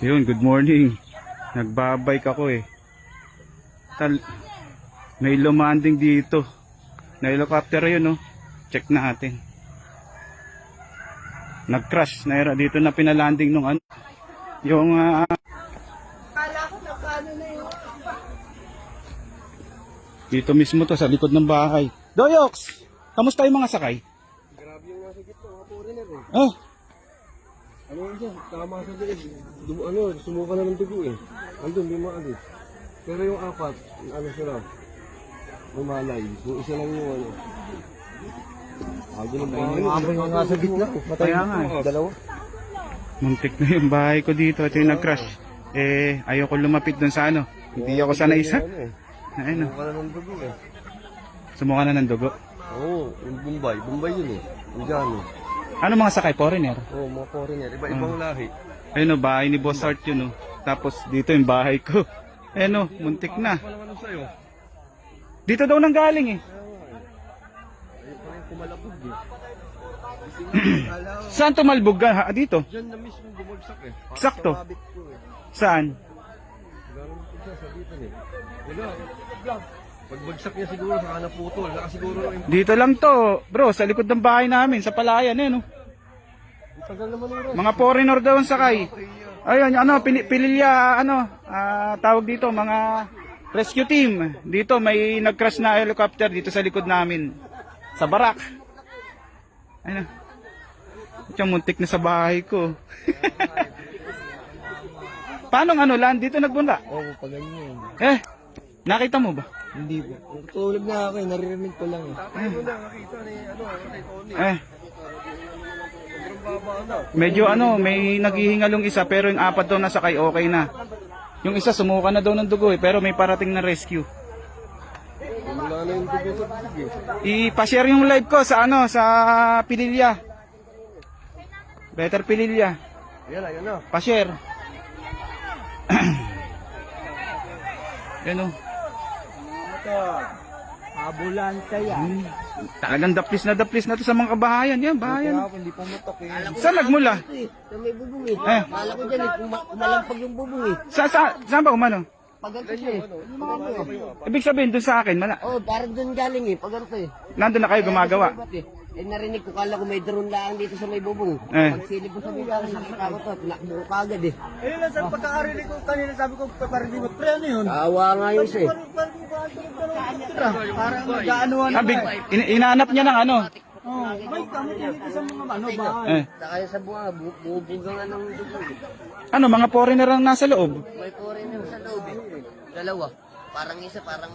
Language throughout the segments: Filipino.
Yun, good morning. Nagbabike ako eh. May lumanding dito. Na helicopter yun, no? Check natin. Nag-crash. Dito na pinalanding nung ano. Yung Kala ko nagkano na yun. dito mismo to sa likod ng bahay. Doyoks! Kamusta yung mga sakay? Grabe yung nasa gitna, mga foreigner eh. Oh, Ano yun siya? Tama sa liig. Sumuka na ng dugo eh. Andun, may maalis. Pero yung apat, ano sila? Lumalay. Yung isa lang yung ano. Abang yung nasa gitna. kaya nga eh. Dalawa. Muntik na yung bahay ko dito. Ito yung nag-crash. Eh, ayoko lumapit dun sa ano. Hindi ako sanay sa... Ayun, Sumuka na ng dugo eh. sumuka na ng dugo. Oo, yung Bombay. Bombay yun eh. Yung Jano. Ano mga sakay? Foreigner? Oo, mga foreigner. Iba-ibang lahi. Ayun o, bahay ni Boss Art yun o. Tapos dito yung bahay ko. Ayun o, muntik na. Ano naman sa'yo? Dito daw nang galing eh. Ayun pa rin kumalabog eh. Saan tumalbog ka? Dito? Diyan na mismo bumagsak eh. Parang Sakto. sa rabbit ko eh. Saan? Gano'n po siya sa dito eh. Wala. Pagbagsak niya siguro saka naputol. Nakasiguro yung Dito lang to. Bro, sa likod ng bahay namin, sa palayan eh no. tagal naman yung Mga foreigner daw ang sakay. Ayun, ano, pililya, ano, tawag dito, mga rescue team. Dito may nag-crash na helicopter dito sa likod namin. Sa barak. Ayun. Ito muntik na sa bahay ko. Paano ano lan? Dito nagbunda? Oo, pag ganyan. Eh, nakita mo ba? Hindi po. Tulog na ako eh. Naririnig ko lang eh. Tapos mo na nakita ni Tony. Medyo ano, may naghihingalong isa pero yung apat daw nasakay okay na. Yung isa sumuka na daw ng dugo eh, pero may parating na rescue. Wala na yung dugo sa bibig eh. I-pa-share yung live ko sa ano, sa Pililya. Better Pililya. Ayan na. Pa-share. Yan o. Ambulansya yan. Talagang daplis na to sa mga kabahayan. Yan, bahayan. Hindi pumatok eh. Saan nagmula? Sa may bubong eh. Eh, Kala ko dyan eh, kumalampag yung bubong eh. saan ba umano? Paganto siya eh. Paganto eh. Ibig sabihin, doon sa akin, Oh, parang doon galing eh. Paganto eh. nandun na kayo gumagawa. Eh narinig ko, kala ko may drone lang dito sa may bubong. Eh. Pagsilip ko sa bubong, nakita ko to, tinakbo ko kagad eh. Ayun lang sa pagkakarinig ko kanina sabi ko parang di mo pre ano yun? Kawa nga yun siya eh. Parang nag-aanuan Inaanap niya ng ano. may kamot dito sa mga ano ba? Eh, Saka sa bunga, bubuga nga ng dugo eh. ano, mga foreigner ang nasa loob. May foreigner sa loob eh. Dalawa. Parang isa, parang...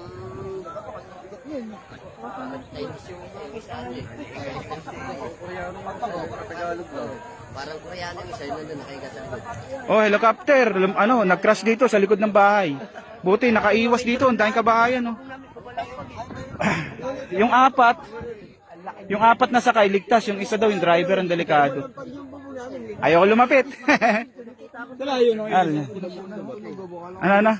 Chinese yung isa eh. Parang Koreano yung isa, yun nandun nakahiga sa likod. Oh, helicopter. Ano, nag-crash dito sa likod ng bahay. Buti, nakaiwas dito. Ang daming kabahayan, oh. Yung apat na sakay, ligtas. Yung isa daw, yung driver, ang delikado. Ayoko lumapit. Ano?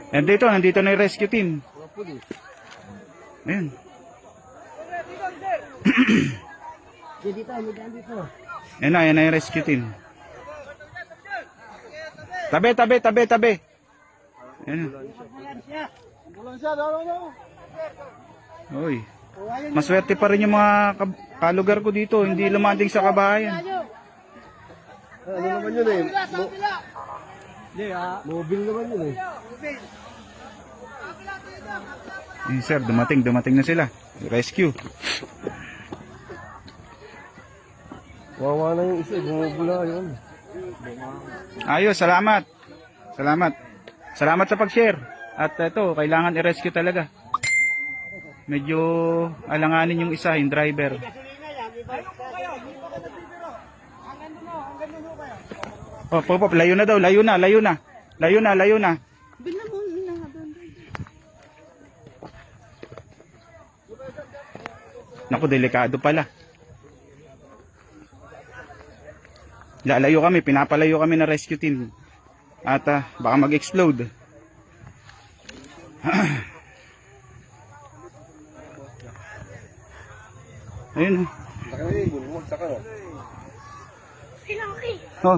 Nandito na yung rescue team. Ayun. Yan na yung rescue team. Tabi. Yan. Oy. Maswerte pa rin yung mga kalugar ko dito, hindi lumanding sa kabahayan. Ano naman yun eh? Mobile naman yun eh. Sir, dumating na sila. Rescue. Wawa na yung isa, bumubula yun. Ayos, salamat. Salamat sa pag-share. At ito, kailangan i-rescue talaga. Medyo alanganin yung isa, yung driver. Oh, layo na daw, layo na. Naku, delikado pala. Pinapalayo kami na rescue team. At baka mag-explode. Ayun. Taka na ibon, taka na. Oh,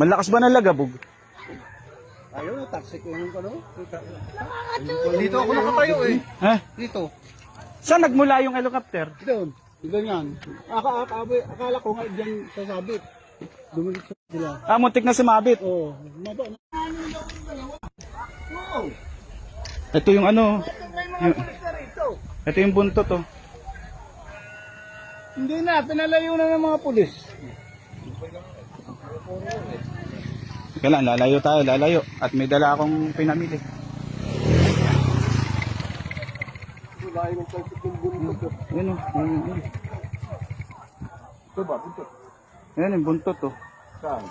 malakas ba na lagabog? Ayaw, taxi ko yung ano. Dito ako nakatayo eh. Ha? Dito. Saan nagmula yung helicopter? Doon. Ganyan. Akala ko nga dyan sasabit. Dumilit sila. Ah, muntik na sumabit. Oo. Maba na. Ito yung ano. Ito yung buntot oh. Hindi na, pinalayo na ng mga pulis. Teka lang, lalayo tayo, lalayo. At may dala akong pinamili. Layo ng plastic yung buntot. Ayan oh. Ayan. Ito ba, buntot? Ayan yung buntot oh. Saan?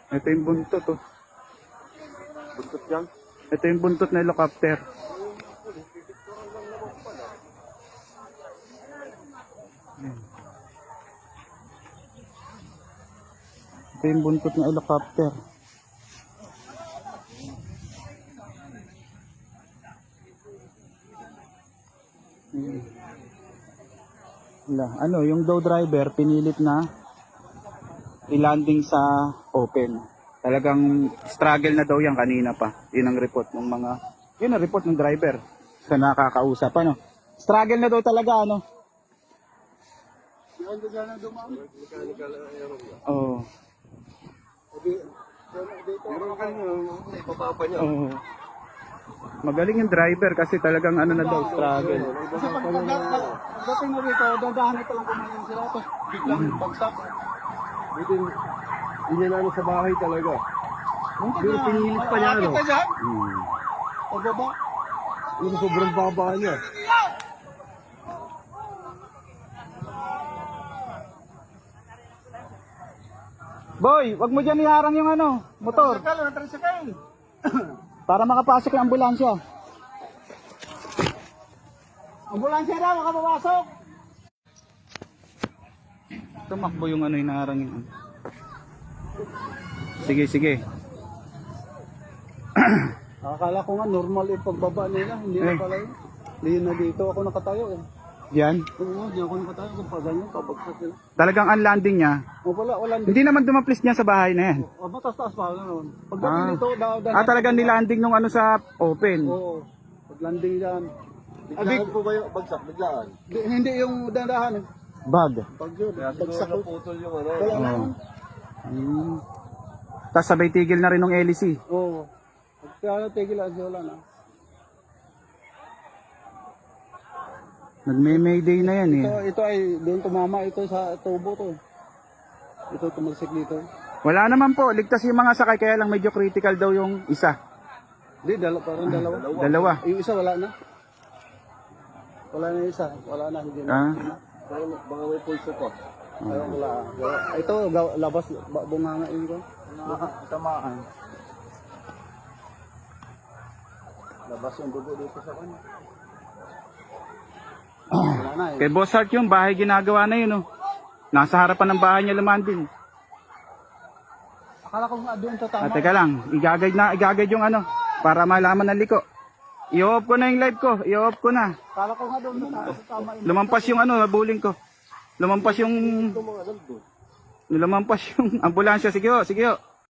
Ito yung buntot oh. Buntot yan? Ito yung buntot na helicopter. Ayan. Ito yung buntot na helicopter. Ayan. Wala. Ano, yung daw driver pinilit na i-landing sa open. Talagang struggle na daw yan kanina pa. Yun ang report ng mga, yun ang report ng driver sa nakakausap. Ano? Struggle na daw talaga, ano? Yan doon na dumami. Mechanical aero. Oo. Pero kanina, ipapapa niya. Oo. Magaling yung driver kasi talagang ano na daw, struggle. Kasi pagdating na dito, dadahan ito lang kumain sila. Tapos biglang bagsak. Buti, hindi na ano sa bahay talaga. Pero pinilit pa niya, ano? Pababa. Yung sobrang baba niya. Boy, wag mo dyan iharang yung ano, motor. Tricycle. Para makapasok yung ambulansya. Ambulansya daw, makapapasok. Tumakbo yung ano, hinaharang yun. Sige, sige. Akala ko nga normal yung pagbaba nila, hindi na pala yun. Hindi na dito ako nakatayo eh. Yan. Oo, di ako nakatayo kung pa ganyan, pabagsak nila. Talagang ang landing niya. O pala, wala. Hindi naman dumaplis niya sa bahay na yan. O, matas-taas pa noon. Pagdating dito, Talagang nilanding nung ano sa open. Oo, paglanding yan. Biglaan po ba yung bagsak? Biglaan? Hindi yung dandahan eh. Bag. Pag yun, bagsak ko. Putol yung ano. Wala na yun. Tapos sabay tigil na rin ng LEC. Oo. Kaya tigilan siya, wala na. Nagme-mayday na yan eh. Ito ay doon tumama, ito sa tubo to. Ito tumalsik dito. Wala naman po, ligtas yung mga sakay kaya lang medyo critical daw yung isa. Hindi, parang dalawa. Dalawa. Yung isa wala na. Wala na yung isa, wala na. Hindi na. Ah, Baka may pulso pa. Ayaw wala. Ito, labas, bunganga yun ko. tamaan. Labas yung dugo dito sa kanya. Wala na eh. Kay Boss Art yung bahay ginagawa na yun oh. Nasa harapan ng bahay niya lumanding. Akala ko nga doon sa tama. Teka lang, i-guide yung ano para malaman ng liko. I-off ko na yung live ko, i-off ko na. Akala ko nga doon sa tama. Lumampas yung ano, nabuling ko. Lumampas yung ambulansya, sige ho, sige ho.